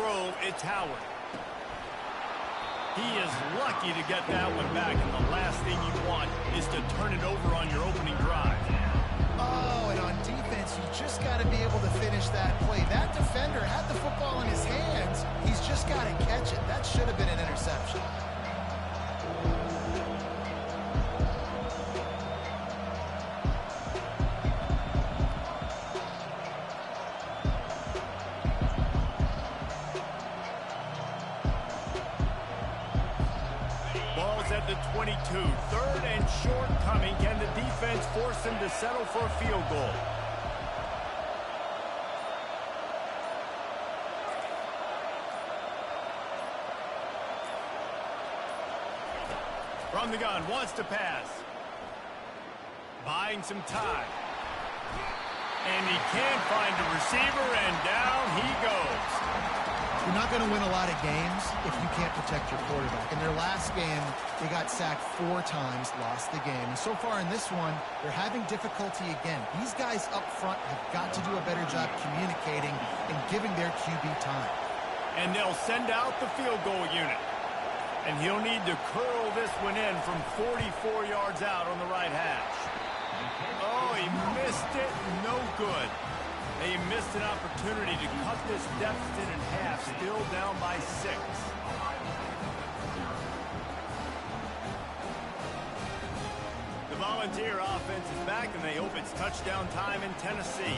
throw, it's Howard. He is lucky to get that one back, and the last thing you want is to turn it over on your opening drive. Oh, and on defense, you just got to be able to finish that play. That defender had the football in his hands. He's just got to catch it. That should have been an interception. At the 22, third and short coming. Can the defense force him to settle for a field goal? From the gun, wants to pass. Buying some time. And he can't find a receiver, and down he goes. You're not going to win a lot of games if you can't protect your quarterback. In their last game, they got sacked 4 times, lost the game. And so far in this one, they're having difficulty again. These guys up front have got to do a better job communicating and giving their QB time. And they'll send out the field goal unit. And he'll need to curl this one in from 44 yards out on the right hash. Oh, he missed it. No good. They missed an opportunity to cut this deficit in half, still down by 6. The Volunteer offense is back, and they hope it's touchdown time in Tennessee.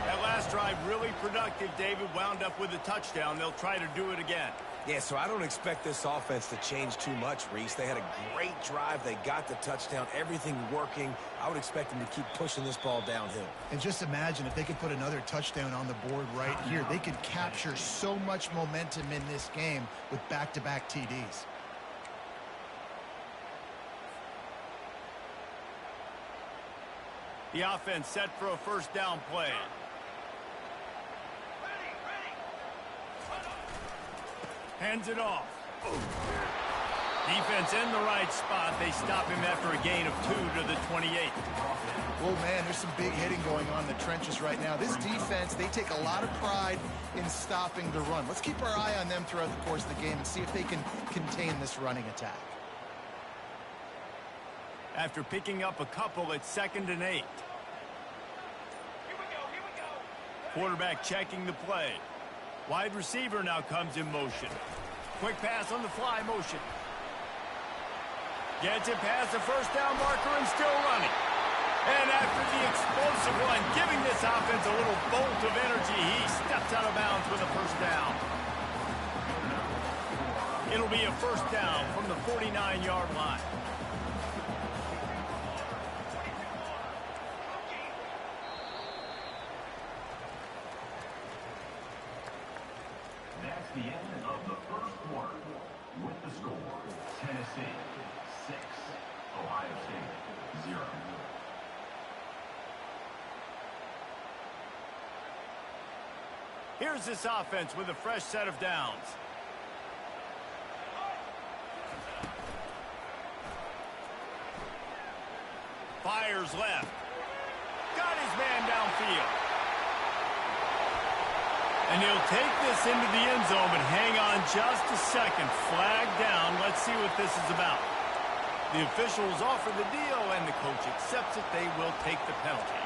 That last drive really productive. David wound up with a touchdown. They'll try to do it again. Yeah, so I don't expect this offense to change too much, Reese. They had a great drive. They got the touchdown. Everything working. I would expect them to keep pushing this ball downhill. And just imagine if they could put another touchdown on the board right here. They could capture so much momentum in this game with back-to-back TDs. The offense set for a first down play. Hands it off. Defense in the right spot. They stop him after a gain of 2 to the 28. Oh, man, there's some big hitting going on in the trenches right now. This defense, they take a lot of pride in stopping the run. Let's keep our eye on them throughout the course of the game and see if they can contain this running attack. After picking up a couple, it's 2nd and 8. Here we go. Quarterback checking the play. Wide receiver now comes in motion. Quick pass on the fly motion. Gets it past the first down marker and still running. And after the explosive run, giving this offense a little bolt of energy, he steps out of bounds with a first down. It'll be a first down from the 49-yard line. That's the end of the first quarter. With the score, Tennessee 6, Ohio State 0. Here's this offense with a fresh set of downs. Fires left. Got his man downfield. And he'll take this into the end zone, but hang on just a second. Flag down. Let's see what this is about. The officials offer the deal, and the coach accepts it. They will take the penalty.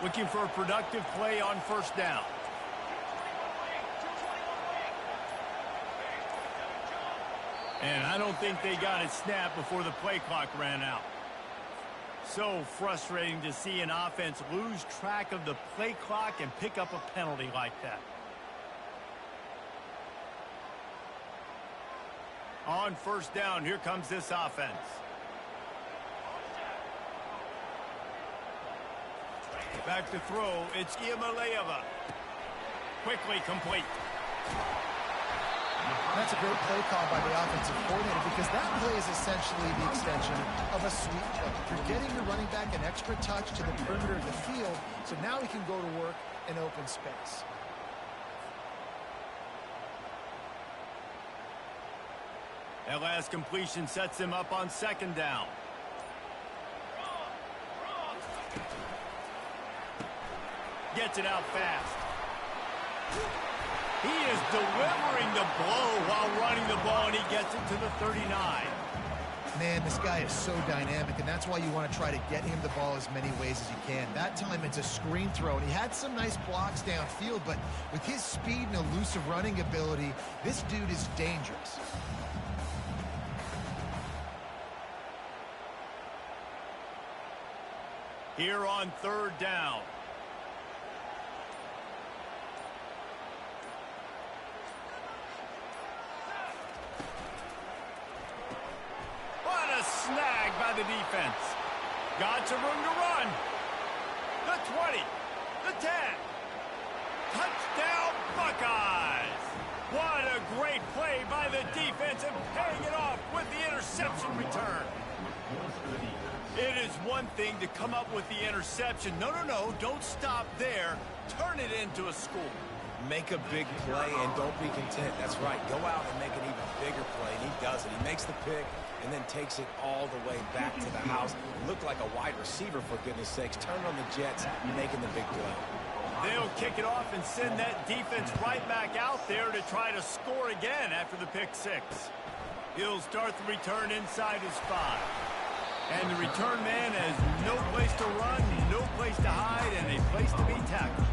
Looking for a productive play on first down. And I don't think they got it snapped before the play clock ran out. So frustrating to see an offense lose track of the play clock and pick up a penalty like that. On first down, here comes this offense. Back to throw, it's Iamaleava. Quickly complete. That's a great play call by the offensive coordinator because that play is essentially the extension of a sweep play. You're getting your running back an extra touch to the perimeter of the field, so now he can go to work in open space. That last completion sets him up on second down. Gets it out fast. He is delivering the blow while running the ball, and he gets it to the 39. Man, this guy is so dynamic, and that's why you want to try to get him the ball as many ways as you can. That time it's a screen throw, and he had some nice blocks downfield, but with his speed and elusive running ability, this dude is dangerous. Here on third down. What a snag by the defense. Got some room to run. The 20, the 10. Touchdown, Buckeyes. What a great play by the defense and paying it off with the interception return. It is one thing to come up with the interception. No, don't stop there. Turn it into a score. Make a big play and don't be content. That's right. Go out and make an even bigger play, and he does it. He makes the pick and then takes it all the way back to the house. Looked like a wide receiver, for goodness sakes. Turn on the Jets, making the big play. They'll kick it off and send that defense right back out there to try to score again after the pick six. He'll start the return inside his 5. And the return man has no place to run, no place to hide, and a place to be tackled.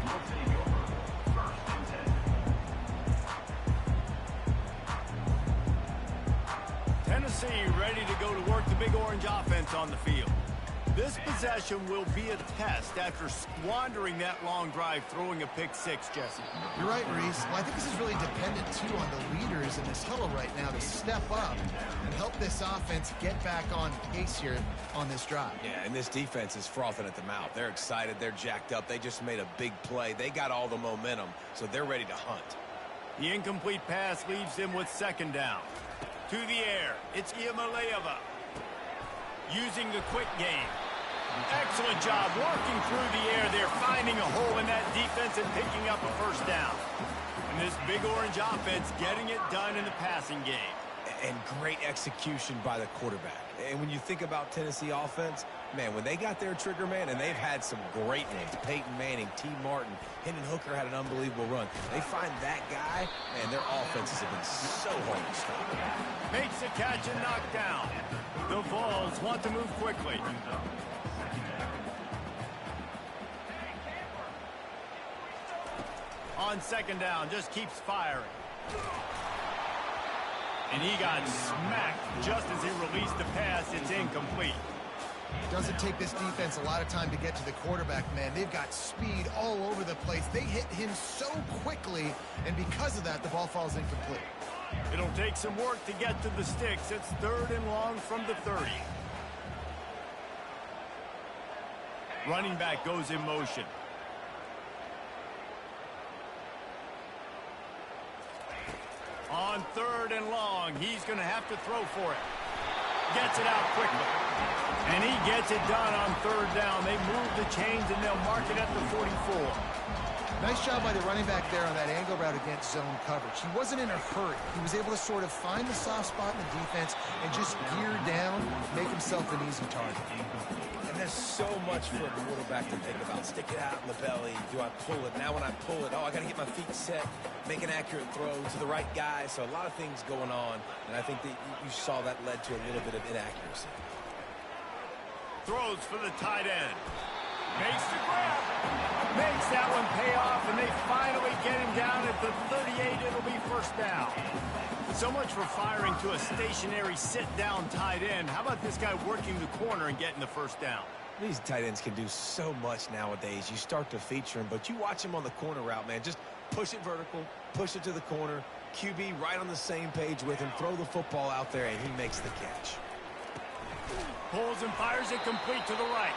Tennessee ready to go to work the Big Orange offense on the field. This possession will be a test after squandering that long drive throwing a pick six, Jesse. You're right, Reese. Well, I think this is really dependent, too, on the leaders in this huddle right now to step up and help this offense get back on pace here on this drive. Yeah, and this defense is frothing at the mouth. They're excited. They're jacked up. They just made a big play. They got all the momentum, so they're ready to hunt. The incomplete pass leaves them with second down. To the air, it's Iamaleava. Using the quick game. Excellent job working through the air there, finding a hole in that defense and picking up a first down. And this Big Orange offense getting it done in the passing game. And great execution by the quarterback. And when you think about Tennessee offense, man, when they got their trigger man, and they've had some great names, Peyton Manning, T. Martin, Hendon Hooker had an unbelievable run. They find that guy, man, their offenses have been so hard to stop. Makes the catch and knocked down. The Vols want to move quickly. On second down, just keeps firing. And he got smacked just as he released the pass. It's incomplete. Doesn't take this defense a lot of time to get to the quarterback, man. They've got speed all over the place. They hit him so quickly, and because of that, the ball falls incomplete. It'll take some work to get to the sticks. It's third and long from the 30. Running back goes in motion. On third and long, he's going to have to throw for it. Gets it out quickly. And he gets it done on third down. They move the chains, and they'll mark it at the 44. Nice job by the running back there on that angle route against zone coverage. He wasn't in a hurry. He was able to sort of find the soft spot in the defense and just gear down, make himself an easy target. And there's so much for a quarterback to think about. Stick it out in the belly. Do I pull it? Now when I pull it, I got to get my feet set, make an accurate throw to the right guy. So a lot of things going on, and I think that you saw that led to a little bit of inaccuracy. Throws for the tight end. Makes the grab. Makes that one pay off, and they finally get him down at the 38. It'll be first down. So much for firing to a stationary sit-down tight end. How about this guy working the corner and getting the first down? These tight ends can do so much nowadays. You start to feature them, but you watch him on the corner route, man. Just push it vertical, push it to the corner. QB right on the same page with him. Throw the football out there, and he makes the catch. Pulls and fires it complete to the right.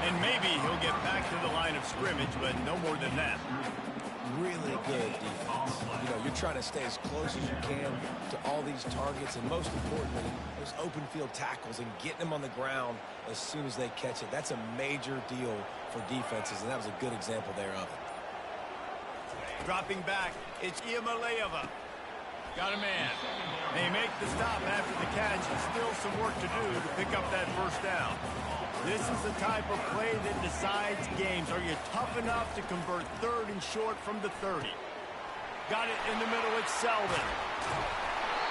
And maybe he'll get back to the line of scrimmage, but no more than that. really good defense. You know, you're trying to stay as close as you can to all these targets, and most importantly, those open field tackles and getting them on the ground as soon as they catch it. That's a major deal for defenses, and that was a good example there of it. Dropping back, it's Iamaleava. Got a man. They make the stop after the catch, and still some work to do to pick up that first down. This is the type of play that decides games. Are you tough enough to convert 3rd and short from the 30? Got it in the middle, it's Selden.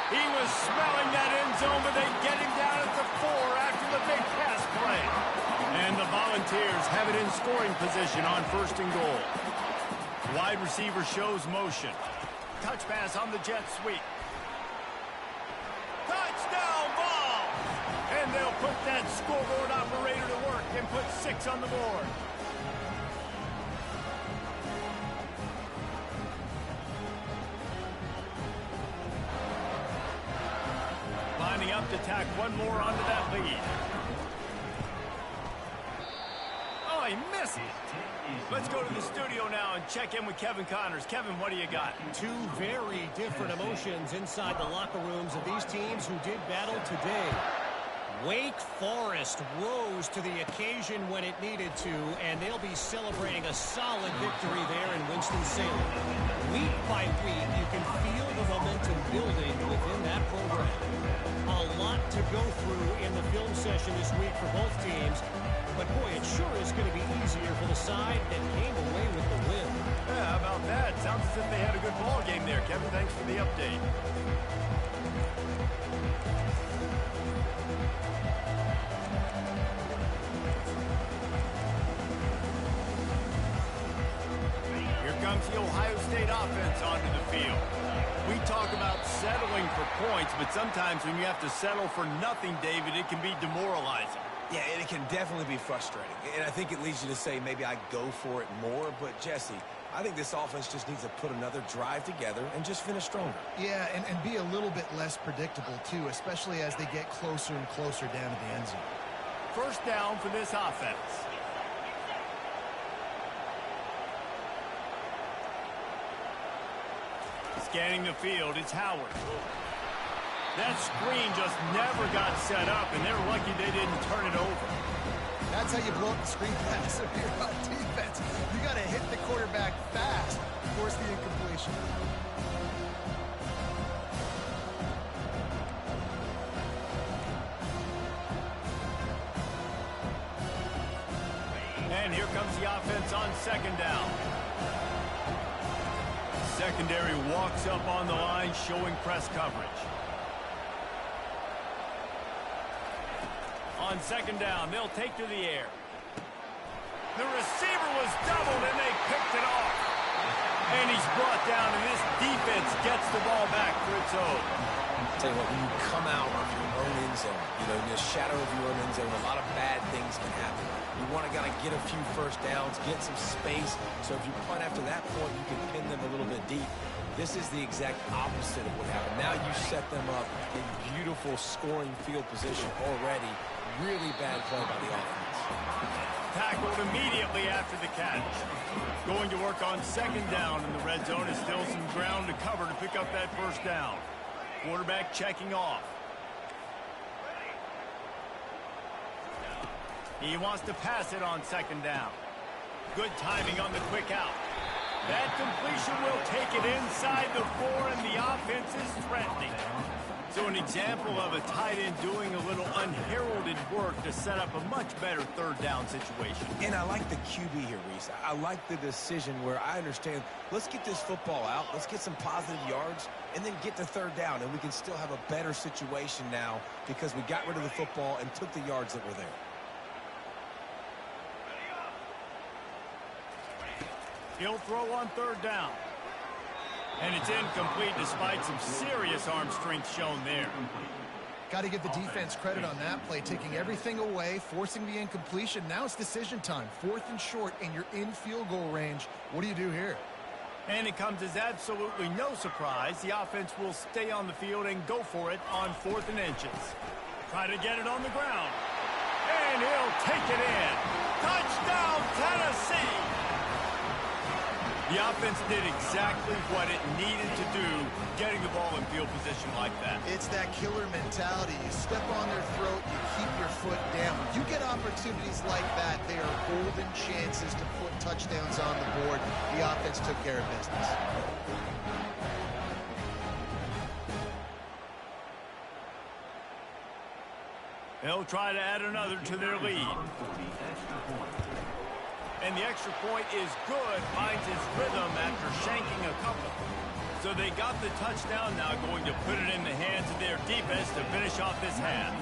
He was smelling that end zone, but they get him down at the 4 after the big pass play. And the Volunteers have it in scoring position on 1st and goal. Wide receiver shows motion. Touch pass on the jet sweep. Touchdown ball! And they'll put that scoreboard operator to work and put 6 on the board. Lining up to tack one more onto that lead. Oh, he missed it. Let's go to the studio now and check in with Kevin Connors. Kevin, what do you got? Two very different emotions inside the locker rooms of these teams who did battle today. Wake Forest rose to the occasion when it needed to, and they'll be celebrating a solid victory there in Winston-Salem. Week by week, you can feel the momentum building within that program. A lot to go through in the film session this week for both teams, but boy, it sure is going to be easier for the side that came away with the win. Yeah, how about that? Sounds as if they had a good ball game there, Kevin. Thanks for the update. The Ohio State offense onto the field. We talk about settling for points, but sometimes when you have to settle for nothing, David, it can be demoralizing. Yeah, and it can definitely be frustrating. And I think it leads you to say maybe I go for it more. But, Jesse, I think this offense just needs to put another drive together and just finish stronger. Yeah, and be a little bit less predictable, too, especially as they get closer and closer down to the end zone. First down for this offense. Scanning the field, it's Howard. That screen just never got set up, and they're lucky they didn't turn it over. That's how you blow up the screen pass if you're on defense. You got to hit the quarterback fast, force the incompletion. And here comes the offense on 2nd down. Secondary walks up on the line, showing press coverage. On 2nd down, they'll take to the air. The receiver was doubled, and they picked it off. And he's brought down, and this defense gets the ball back for its own. I'll tell you what, when you come out of your own end zone, you know, in the shadow of your own end zone, a lot of bad things can happen. You want to get a few first downs, get some space, so if you punt after that point, you can pin them a little bit deep. This is the exact opposite of what happened. Now you set them up in beautiful scoring field position already. Really bad play by the offense. Tackled immediately after the catch. Going to work on 2nd down, and the red zone is still some ground to cover to pick up that first down. Quarterback checking off. He wants to pass it on 2nd down. Good timing on the quick out. That completion will take it inside the 4, and the offense is threatening. So an example of a tight end doing a little unheralded work to set up a much better 3rd down situation. And I like the QB here, Reese. I like the decision where I understand, let's get this football out, let's get some positive yards, and then get to 3rd down, and we can still have a better situation now because we got rid of the football and took the yards that were there. He'll throw on 3rd down. And it's incomplete despite some serious arm strength shown there. Got to give the defense credit on that play, taking everything away, forcing the incompletion. Now it's decision time. 4th and short, and you're in field goal range. What do you do here? And it comes as absolutely no surprise. The offense will stay on the field and go for it on 4th and inches. Try to get it on the ground. And he'll take it in. Touchdown, Tennessee! The offense did exactly what it needed to do, getting the ball in field position like that. It's that killer mentality. You step on their throat, you keep your foot down. When you get opportunities like that, they are golden chances to put touchdowns on the board. The offense took care of business. They'll try to add another to their lead. And the extra point is good, finds its rhythm after shanking a couple. So they got the touchdown, now going to put it in the hands of their defense to finish off this half.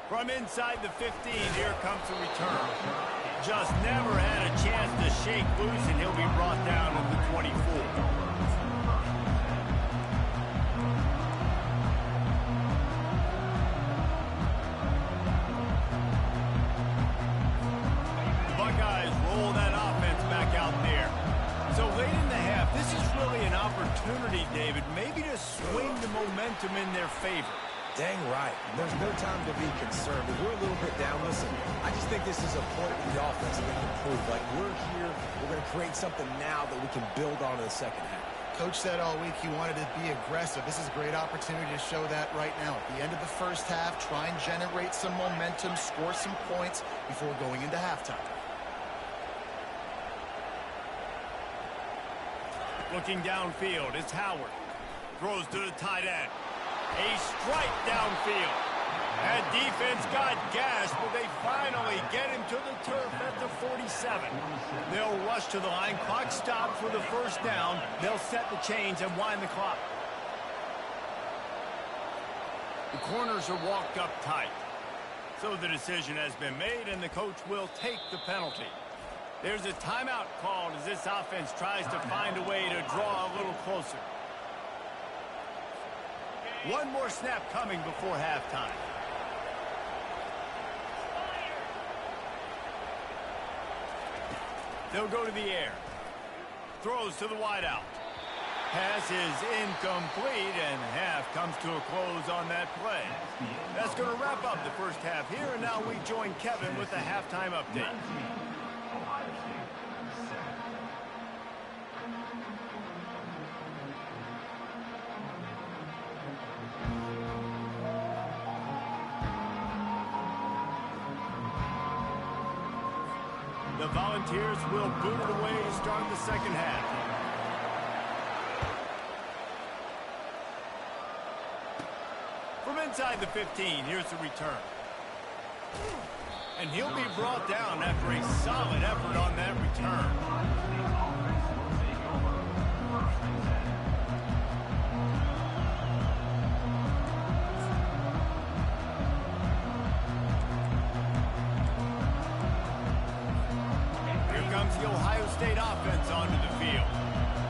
From inside the 15, here comes the return. Just never had a chance to shake loose, and he'll be brought down at the 24. Buckeyes roll that offense back out there. So late in the half, this is really an opportunity, David, maybe to swing the momentum in their favor. Dang right. There's no time to be concerned. If we're a little bit down, listen, I just think this is a point in the offense that they can improve. Like, we're here, we're going to create something now that we can build on in the second half. Coach said all week he wanted to be aggressive. This is a great opportunity to show that right now. At the end of the first half, try and generate some momentum, score some points before going into halftime. Looking downfield, it's Howard. Throws to the tight end. A strike downfield. That defense got gashed, but they finally get him to the turf at the 47. They'll rush to the line. Clock stopped for the first down. They'll set the chains and wind the clock. The corners are walked up tight. So the decision has been made, and the coach will take the penalty. There's a timeout called as this offense tries to find a way to draw a little closer. One more snap coming before halftime. They'll go to the air. Throws to the wideout. Pass is incomplete, and half comes to a close on that play. That's going to wrap up the first half here, and now we join Kevin with the halftime update. The Volunteers will boot it away to start the second half. From inside the 15, here's the return. And he'll be brought down after a solid effort on that return. The Ohio State offense onto the field.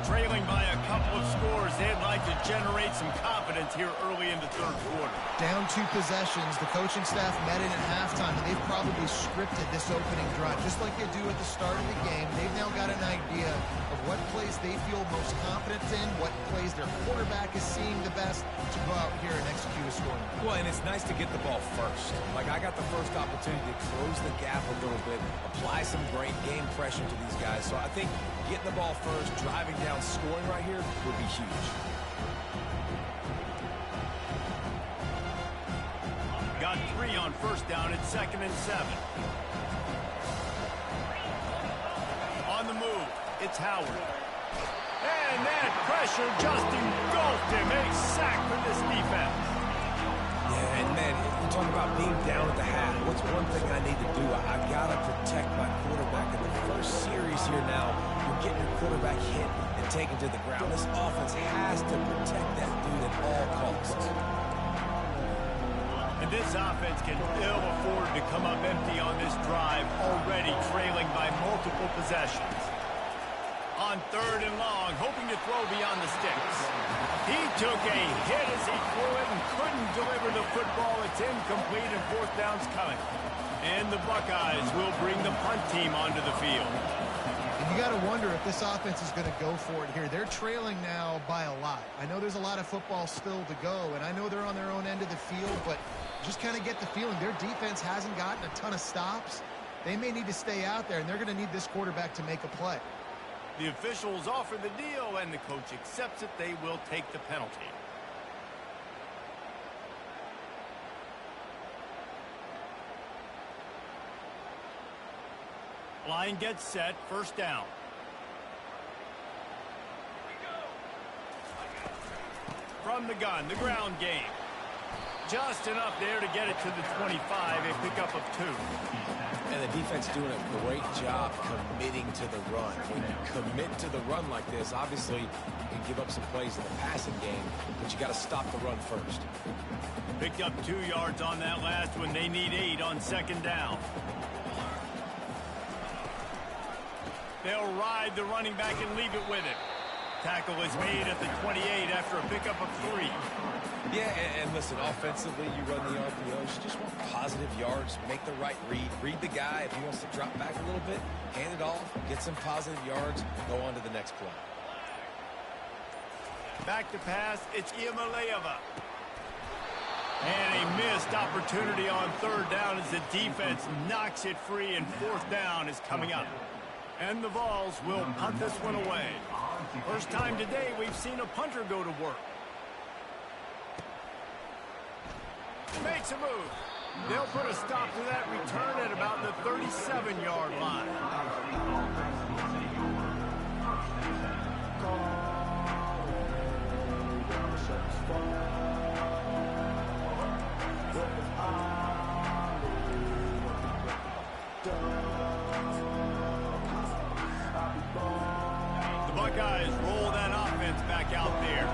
Trailing by a couple of scores, they'd like to generate some confidence here early in the third quarter. Down 2 possessions, the coaching staff met in at halftime, and they've probably scripted this opening drive. Just like they do at the start of the game, they've now got an idea of what plays they feel most confident in, what plays their quarterback is seeing the best to go out here and execute a scoring. Well, and it's nice to get the ball first. Like, I got the first opportunity to close the gap a little bit, apply some great game pressure to these guys. So I think getting the ball first, driving down, scoring right here would be huge. Got 3 on first down at 2nd and 7. On the move, it's Howard. And that pressure just engulfed him. A sack for this defense. Yeah, and man, you're talking about being down at the half. What's one thing I need to do? I got to protect my quarterback. In the first series here now, you're getting your quarterback hit and taken to the ground. This offense has to protect that dude at all costs. And this offense can ill afford to come up empty on this drive, already trailing by multiple possessions. On 3rd and long, hoping to throw beyond the sticks. He took a hit as he threw it and couldn't deliver the football. It's incomplete, and 4th down's coming. And the Buckeyes will bring the punt team onto the field. And You got to wonder if this offense is going to go for it here. They're trailing now by a lot. I know there's a lot of football still to go, and I know they're on their own end of the field, but just kind of get the feeling their defense hasn't gotten a ton of stops. They may need to stay out there, and they're going to need this quarterback to make a play. The officials offer the deal, and the coach accepts it. They will take the penalty. Line gets set, first down. From the gun, the ground game. Just enough there to get it to the 25, a pickup of 2. And the defense doing a great job committing to the run. When you commit to the run like this, obviously you can give up some plays in the passing game, but you got to stop the run first. Picked up 2 yards on that last one. They need 8 on second down. They'll ride the running back and leave it with him. Tackle is made at the 28 after a pickup of 3. Yeah, and listen, offensively, you run the RPOs. You just want positive yards, make the right read. Read the guy. If he wants to drop back a little bit, hand it off, get some positive yards, go on to the next play. Back to pass, it's Iamaleava. And a missed opportunity on third down as the defense knocks it free, and fourth down is coming up. And the Vols will punt this one away. First time today we've seen a punter go to work. Makes a move. They'll put a stop to that return at about the 37-yard line. The Buckeyes roll that offense back out there.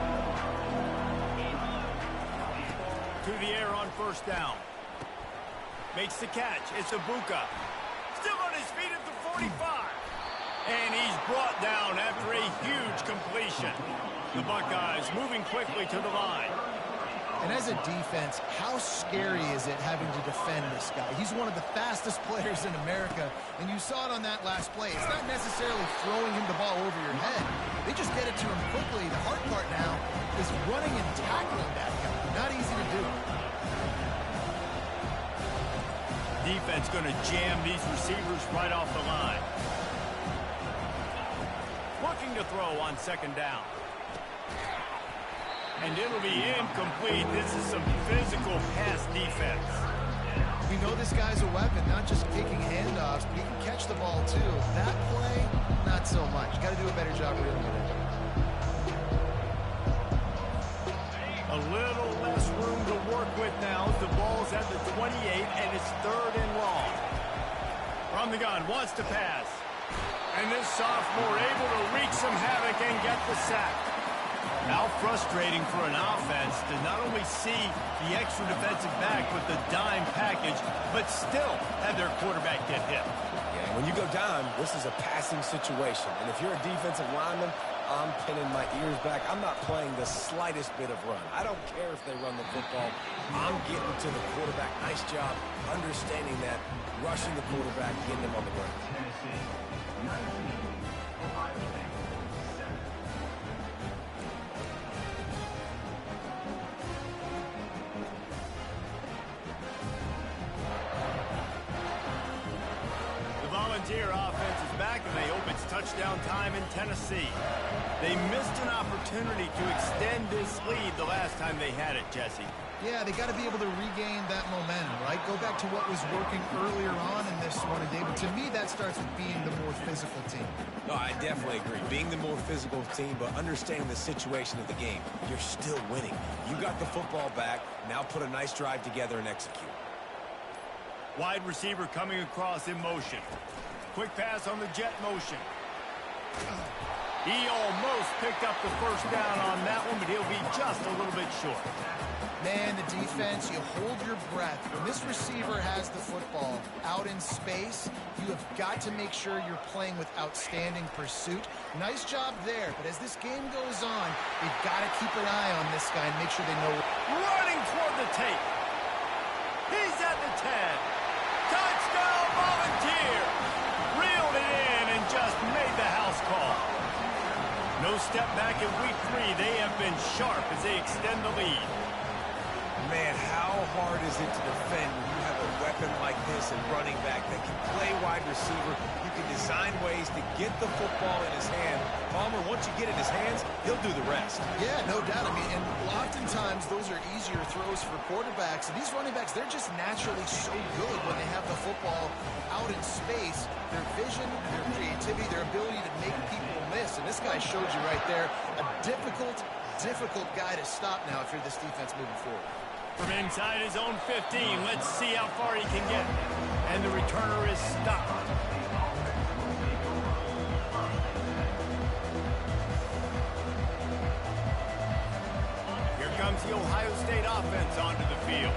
To the air on first down. Makes the catch. It's Ibuka. Still on his feet at the 45. And he's brought down after a huge completion. The Buckeyes moving quickly to the line. And as a defense, how scary is it having to defend this guy? He's one of the fastest players in America, and you saw it on that last play. It's not necessarily throwing him the ball over your head. They just get it to him quickly. The hard part now is running and tackling that guy. Not easy to do. Defense going to jam these receivers right off the line. Looking to throw on second down. And it'll be incomplete. This is some physical pass defense. We know this guy's a weapon, not just kicking handoffs, but he can catch the ball too. That play, not so much. Got to do a better job reeling it in. A little less room to work with now. The ball's at the 28, and it's third and long. From the gun, wants to pass. And this sophomore able to wreak some havoc and get the sack. How frustrating for an offense to not only see the extra defensive back with the dime package, but still have their quarterback get hit. Yeah, when you go down, this is a passing situation. And if you're a defensive lineman, I'm pinning my ears back. I'm not playing the slightest bit of run. I don't care if they run the football. I'm getting to the quarterback. Nice job understanding that, rushing the quarterback, getting him on the ground. Tennessee, 19, Ohio State, 7. The Volunteer offense is back, and they hope it's touchdown time in Tennessee. They missed an opportunity to extend this lead the last time they had it, Jesse. Yeah, they got to be able to regain that momentum, right? Go back to what was working earlier on in this one, and David, to me, that starts with being the more physical team. No, I definitely agree. Being the more physical team, but understanding the situation of the game. You're still winning. You got the football back. Now put a nice drive together and execute. Wide receiver coming across in motion. Quick pass on the jet motion. He almost picked up the first down on that one, but he'll be just a little bit short. Man, the defense, you hold your breath. When this receiver has the football out in space, you have got to make sure you're playing with outstanding pursuit. Nice job there, but as this game goes on, they've got to keep an eye on this guy and make sure they know. Running toward the tape. He's at the 10. Touchdown, Volunteer. Reeled it in and just made the No step back in week 3. They have been sharp as they extend the lead. Man, how hard is it to defend when you have a weapon like this and running back that can play wide receiver? You can design ways to get the football in his hand. Palmer, once you get it in his hands, he'll do the rest. Yeah, no doubt. I mean, and oftentimes those are easier throws for quarterbacks. And these running backs, they're just naturally so good when they have the football out in space. Their vision, their creativity, their ability to make people miss. And this guy showed you right there a difficult guy to stop now if you're this defense moving forward. From inside his own 15, let's see how far he can get. And the returner is stopped. Here comes the Ohio State offense onto the field.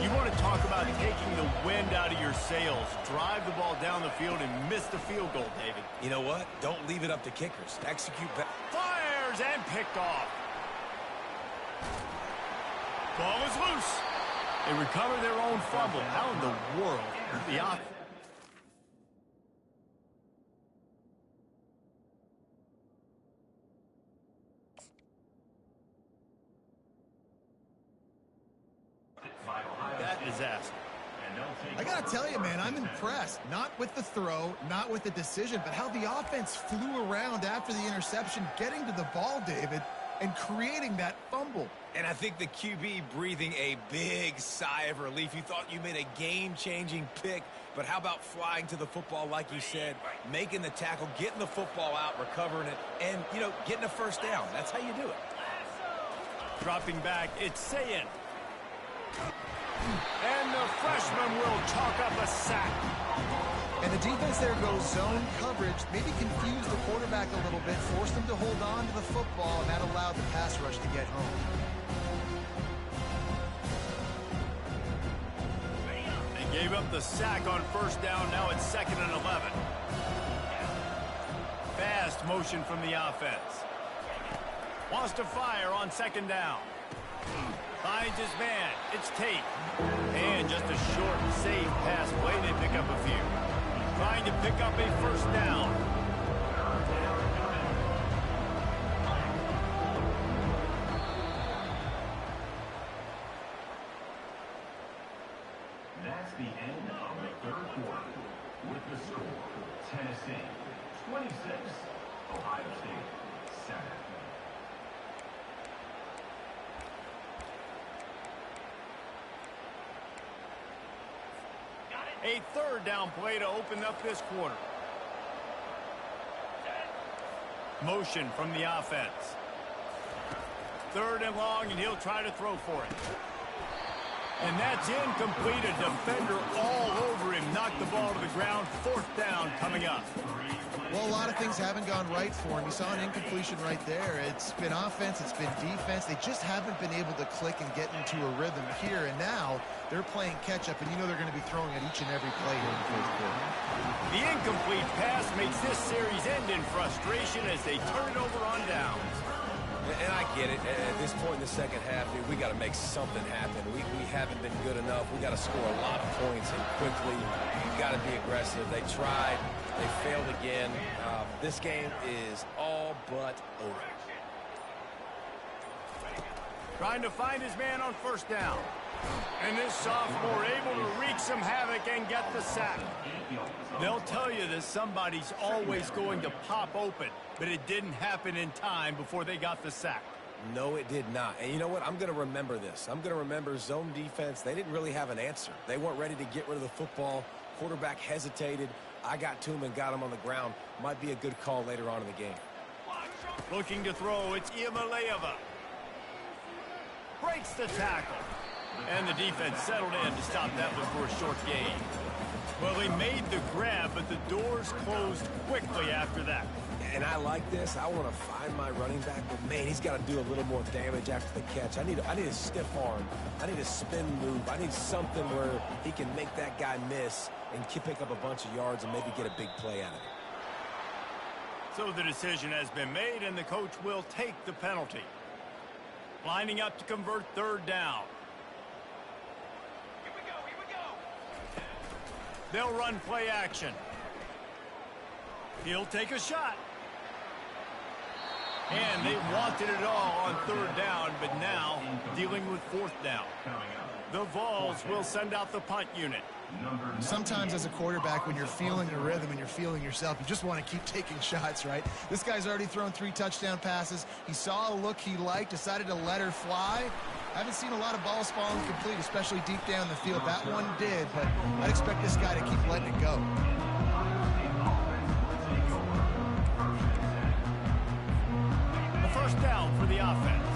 You want to talk about taking the wind out of your sails. Drive the ball down the field and miss the field goal, David. You know what? Don't leave it up to kickers. Execute that. Fires and picked off. Ball is loose. They recover their own fumble. How in the world is the offense? That disaster. I got to tell you, man, I'm impressed. Not with the throw, not with the decision, but how the offense flew around after the interception, getting to the ball, David, and creating that fumble. And I think the QB breathing a big sigh of relief. You thought you made a game-changing pick, but how about flying to the football, like you said, making the tackle, getting the football out, recovering it, and, you know, getting a first down. That's how you do it. Dropping back, it's Sayin. And the freshman will chalk up a sack. And the defense there goes zone coverage, maybe confused the quarterback a little bit, forced him to hold on to the football, and that allowed the pass rush to get home. They gave up the sack on first down. Now it's 2nd and 11. Fast motion from the offense. Wants to fire on 2nd down. Finds his man. It's Tate. And just a short, safe pass play. They pick up a few. Trying to pick up a first down. That's the end of the 3rd quarter. With the score, Tennessee 26, Ohio State 7. A 3rd down play to open up this quarter. Motion from the offense. 3rd and long, and he'll try to throw for it. And that's incomplete. A defender all over him. Knocked the ball to the ground. 4th down coming up. Well, a lot of things haven't gone right for him. You saw an incompletion right there. It's been offense, it's been defense. They just haven't been able to click and get into a rhythm here. And now they're playing catch-up, and you know they're going to be throwing at each and every play here in the 4th quarter. The incomplete pass makes this series end in frustration as they turn it over on downs. And I get it. At this point in the second half, dude, we got to make something happen. We haven't been good enough. We got to score a lot of points and quickly. We got to be aggressive. They tried. They failed again. This game is all but over. Trying to find his man on first down. And this sophomore able to wreak some havoc and get the sack. They'll tell you that somebody's always going to pop open, but it didn't happen in time before they got the sack. No, it did not. And you know what? I'm going to remember this. I'm going to remember zone defense. They didn't really have an answer. They weren't ready to get rid of the football. Quarterback hesitated. I got to him and got him on the ground. Might be a good call later on in the game. Looking to throw, it's Iamaleava. Breaks the tackle. And the defense settled in to stop that one for a short gain. Well, he made the grab, but the doors closed quickly after that. And I like this. I want to find my running back, but man, he's got to do a little more damage after the catch. I need a stiff arm. I need a spin move. I need something where he can make that guy miss and pick up a bunch of yards and maybe get a big play out of it. So the decision has been made, and the coach will take the penalty. Lining up to convert 3rd down. Here we go. They'll run play action. He'll take a shot. And they wanted it all on third down, but now dealing with fourth down. The Vols will send out the punt unit. Sometimes as a quarterback, when you're feeling a rhythm and you're feeling yourself, you just want to keep taking shots, right? This guy's already thrown 3 touchdown passes. He saw a look he liked, decided to let her fly. I haven't seen a lot of balls falling complete, especially deep down the field. That one did, but I'd expect this guy to keep letting it go. The first down for the offense.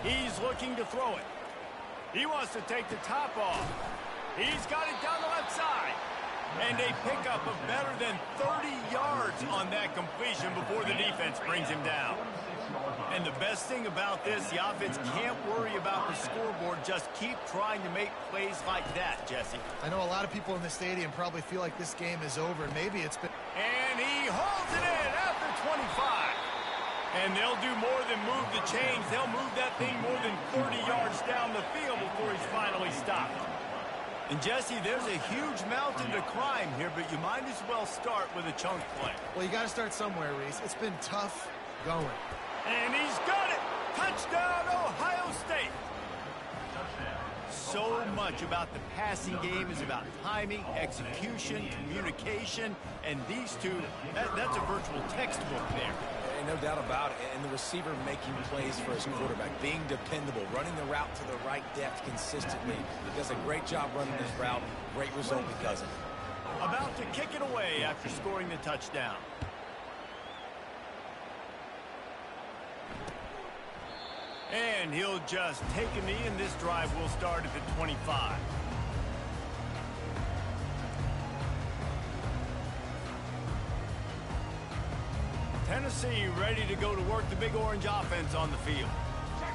He's looking to throw it. He wants to take the top off. He's got it down the left side. And a pickup of better than 30 yards on that completion before the defense brings him down. And the best thing about this, the offense can't worry about the scoreboard. Just keep trying to make plays like that, Jesse. I know a lot of people in the stadium probably feel like this game is over. Maybe it's been... And he holds it in after 25. And they'll do more than move the chains. They'll move that thing more than 30 yards down the field before he's finally stopped. And, Jesse, there's a huge mountain to climb here, but you might as well start with a chunk play. Well, you got to start somewhere, Reese. It's been tough going. And he's got it! Touchdown, Ohio State! So much about the passing game is about timing, execution, communication, and these two, that's a virtual textbook there. And no doubt about it. And the receiver making plays for his quarterback, being dependable, running the route to the right depth consistently. He does a great job running this route. Great result because of it. About to kick it away after scoring the touchdown. And he'll just take a knee, and this drive will start at the 25. Tennessee ready to go to work the Big Orange offense on the field.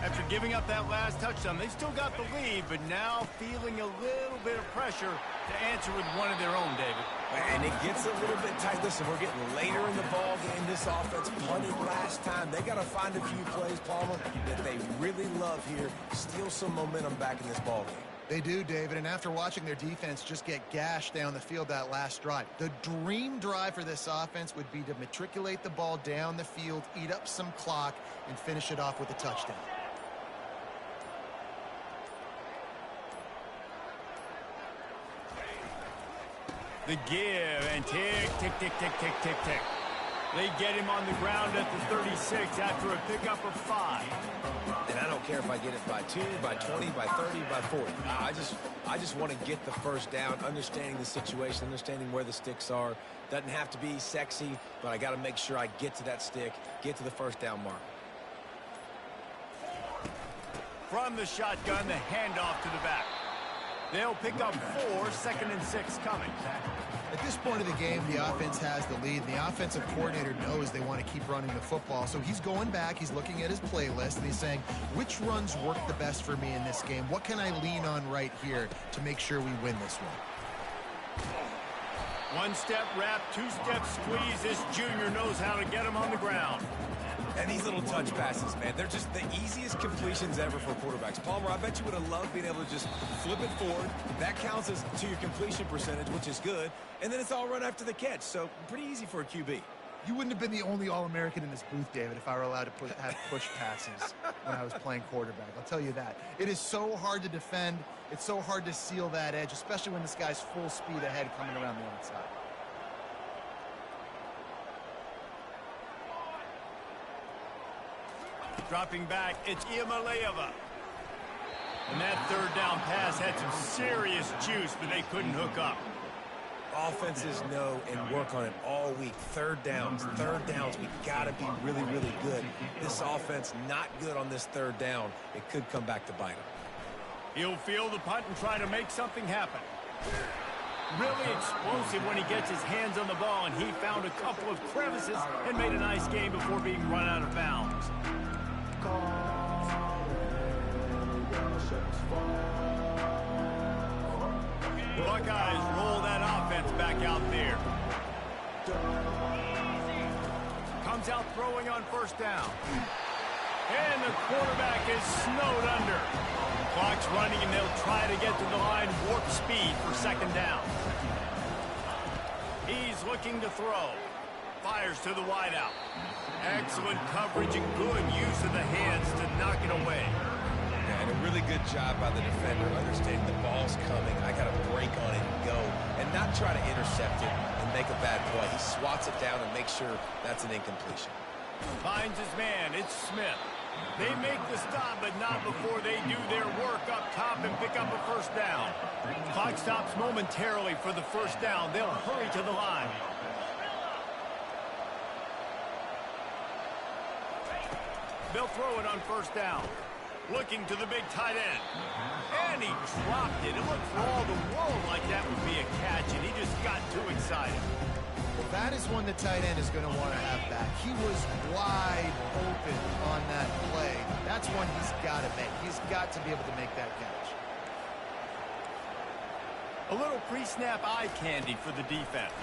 After giving up that last touchdown, they still got the lead, but now feeling a little bit of pressure to answer with one of their own, David. And it gets a little bit tight. Listen, we're getting later in the ball game. This offense punted last time. They got to find a few plays, Palmer, that they really love here. Steal some momentum back in this ball game. They do, David, and after watching their defense just get gashed down the field that last drive, the dream drive for this offense would be to matriculate the ball down the field, eat up some clock, and finish it off with a touchdown. The give, and tick, tick, tick, tick, tick, tick, tick. They get him on the ground at the 36 after a pickup of 5. And I don't care if I get it by 2, by 20, by 30, by 40. I just want to get the first down, understanding the situation, understanding where the sticks are. Doesn't have to be sexy, but I got to make sure I get to that stick, get to the first down mark. From the shotgun, the handoff to the back. They'll pick up 4, 2nd and 6 coming. At this point of the game, the offense has the lead. The offensive coordinator knows they want to keep running the football. So he's going back, he's looking at his playlist, and he's saying, which runs work the best for me in this game? What can I lean on right here to make sure we win this one? 1-step wrap, 2-step squeeze. This junior knows how to get him on the ground. And these little touch passes, man, they're just the easiest completions ever for quarterbacks. Palmer, I bet you would have loved being able to just flip it forward. That counts as to your completion percentage, which is good. And then it's all run after the catch. So pretty easy for a QB. You wouldn't have been the only All-American in this booth, David, if I were allowed to have push passes when I was playing quarterback. I'll tell you that. It is so hard to defend. It's so hard to seal that edge, especially when this guy's full speed ahead coming around the outside. Dropping back, it's Iamaleava. And that third down pass had some serious juice, but they couldn't hook up. Offenses know and work on it all week. Third downs, we got to be really, really good. This offense not good on this third down. It could come back to bite him. He'll field the punt and try to make something happen. Really explosive when he gets his hands on the ball, and he found a couple of crevices and made a nice game before being run out of bounds. Buckeyes roll that offense back out there. Comes out throwing on first down. And the quarterback is snowed under. Clock's running, and they'll try to get to the line warp speed for second down. He's looking to throw. Fires to the wideout. Excellent coverage and good use of the hands to knock it away. And a really good job by the defender understanding the ball's coming. I got to break on it and go and not try to intercept it and make a bad play. He swats it down and makes sure that's an incompletion. Finds his man. It's Smith. They make the stop, but not before they do their work up top and pick up a first down. Clock stops momentarily for the first down. They'll hurry to the line. They'll throw it on first down. Looking to the big tight end. And he dropped it. It looked for all the world like that would be a catch, and he just got too excited. Well, that is one the tight end is going to want to have back. He was wide open on that play. That's one he's got to make. He's got to be able to make that catch. A little pre-snap eye candy for the defense.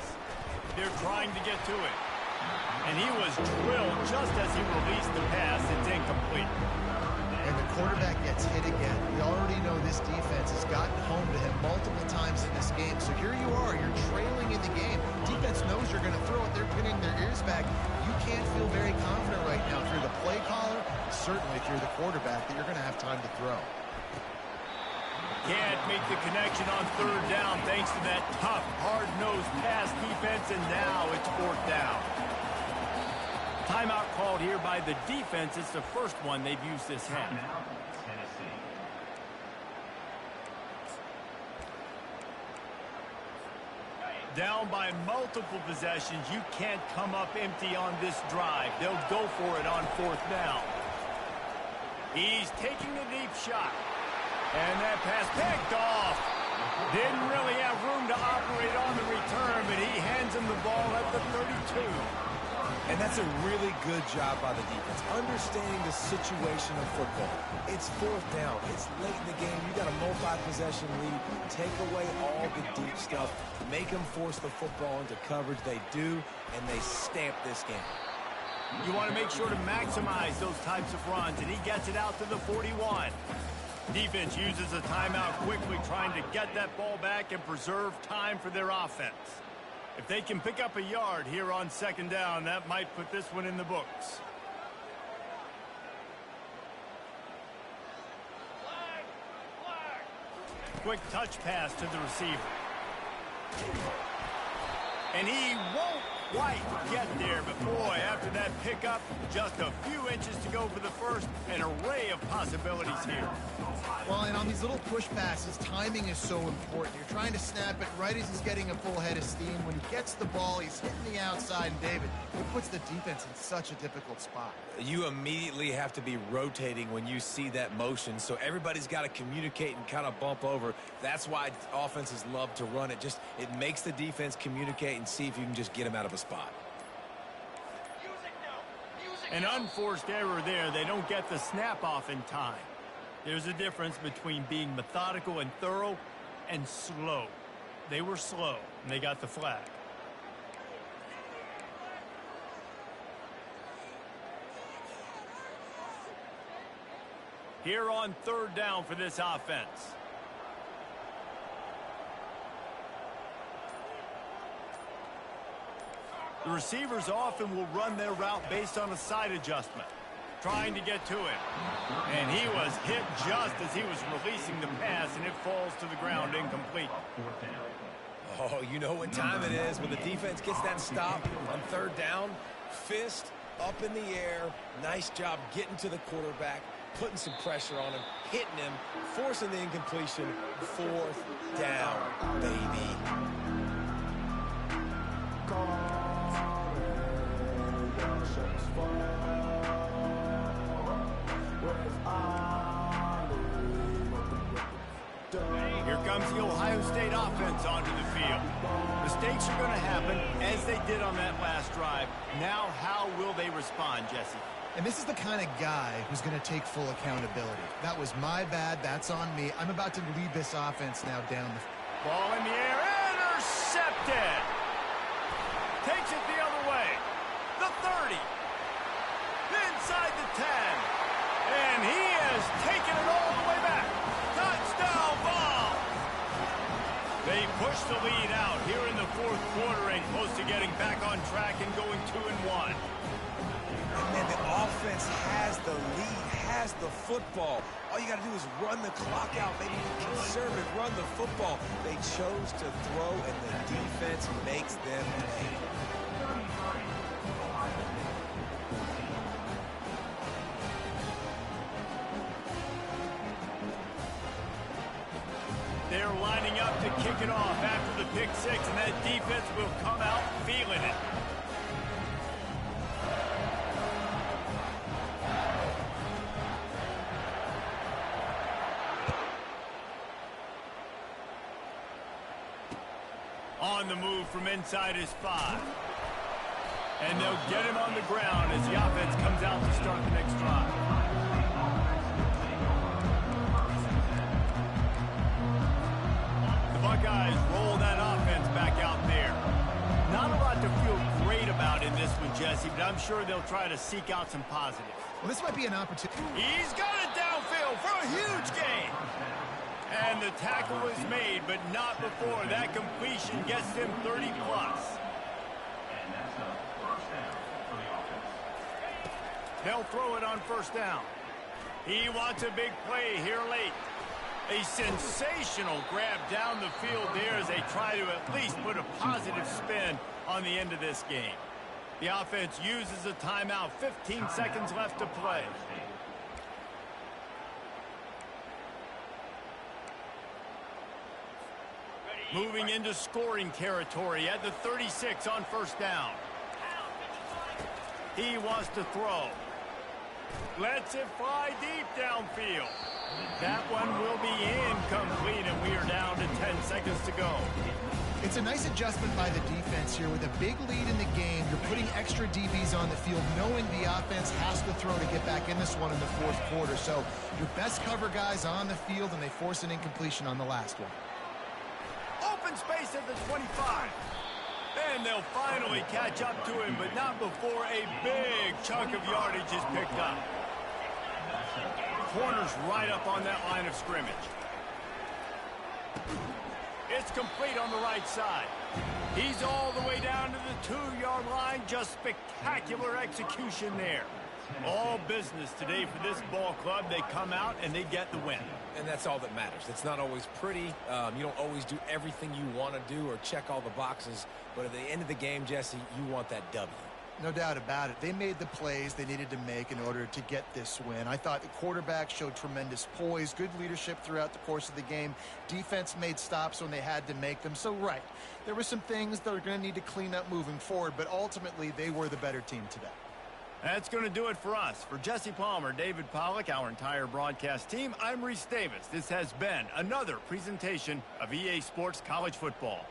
They're trying to get to it. And he was drilled just as he released the pass. It's incomplete. And the quarterback gets hit again. We already know this defense has gotten home to him multiple times in this game. So here you are. You're trailing in the game. Defense knows you're going to throw it. They're pinning their ears back. You can't feel very confident right now through the play caller, certainly through the quarterback, that you're going to have time to throw. Can't make the connection on third down thanks to that tough, hard-nosed pass defense, and now it's fourth down. Timeout called here by the defense. It's the first one they've used this half. Down by multiple possessions. You can't come up empty on this drive. They'll go for it on fourth down. He's taking a deep shot. And that pass picked off. Didn't really have room to operate on the return, but he hands him the ball at the 32. And that's a really good job by the defense, understanding the situation of football. It's fourth down. It's late in the game. You got a multi-possession lead. Take away all the deep stuff. Make them force the football into coverage. They do, and they stamp this game. You want to make sure to maximize those types of runs, and he gets it out to the 41. Defense uses a timeout quickly, trying to get that ball back and preserve time for their offense. If they can pick up a yard here on second down, that might put this one in the books. Quick touch pass to the receiver. And he won't quite get there, but boy, after that pickup, just a few inches to go for the first. An array of possibilities here. Well, and on these little push passes, timing is so important. You're trying to snap it right as he's getting a full head of steam. When he gets the ball, he's hitting the outside, and David, it puts the defense in such a difficult spot. You immediately have to be rotating when you see that motion, so everybody's got to communicate and kind of bump over. That's why offenses love to run it. It makes the defense communicate and see if you can just get them out of a spot. An unforced error there. They don't get the snap off in time. There's a difference between being methodical and thorough and slow. They were slow, and they got the flag. Here on third down for this offense. The receivers often will run their route based on a side adjustment, trying to get to it. And he was hit just as he was releasing the pass, and it falls to the ground incomplete. Oh, you know what time it is when the defense gets that stop on third down. Fist up in the air. Nice job getting to the quarterback, putting some pressure on him, hitting him, forcing the incompletion. Fourth down, baby. Here comes the Ohio State offense onto the field. Mistakes are going to happen, as they did on that last drive. Now, how will they respond, Jesse? And this is the kind of guy who's going to take full accountability. That was my bad. That's on me. I'm about to lead this offense now down the... Ball in the air. Intercepted. Takes it the other way. The 30. Inside the 10. And he has taken it all the way back. Touchdown ball. They push the lead out here in the fourth quarter and close to getting back on track and going 2-1. And man, the offense has the lead, has the football. All you got to do is run the clock out, maybe be conservative, run the football. They chose to throw, and the defense makes them pay. They're lining up to kick it off after the pick six, and that defense will come out feeling it. On the move from inside his 5. And they'll get him on the ground as the offense comes out to start the next drive. The Buckeyes roll that offense back out there. Not a lot to feel great about in this one, Jesse, but I'm sure they'll try to seek out some positives. Well, this might be an opportunity. He's got it downfield for a huge gain. And the tackle was made, but not before that completion gets him 30+. And that's a first down for the offense. They'll throw it on first down. He wants a big play here late. A sensational grab down the field there as they try to at least put a positive spin on the end of this game. The offense uses a timeout. 15 seconds left to play. Moving into scoring territory at the 36 on first down. He wants to throw. Lets it fly deep downfield. That one will be incomplete, and we are down to 10 seconds to go. It's a nice adjustment by the defense here. With a big lead in the game, you're putting extra DBs on the field, knowing the offense has to throw to get back in this one in the fourth quarter. So your best cover guys on the field, and they force an incompletion on the last one. Open space at the 25. And they'll finally catch up to him, but not before a big chunk of yardage is picked up. Corner's right up on that line of scrimmage. It's complete on the right side. He's all the way down to the 2-yard line. Just spectacular execution there. All business today for this ball club. They come out and they get the win. And that's all that matters. It's not always pretty. You don't always do everything you want to do or check all the boxes. But at the end of the game, Jesse, you want that W. No doubt about it. They made the plays they needed to make in order to get this win. I thought the quarterback showed tremendous poise, good leadership throughout the course of the game. Defense made stops when they had to make them. So, right, there were some things that are going to need to clean up moving forward, but ultimately they were the better team today. That's going to do it for us. For Jesse Palmer, David Pollack, our entire broadcast team, I'm Reese Davis. This has been another presentation of EA Sports College Football.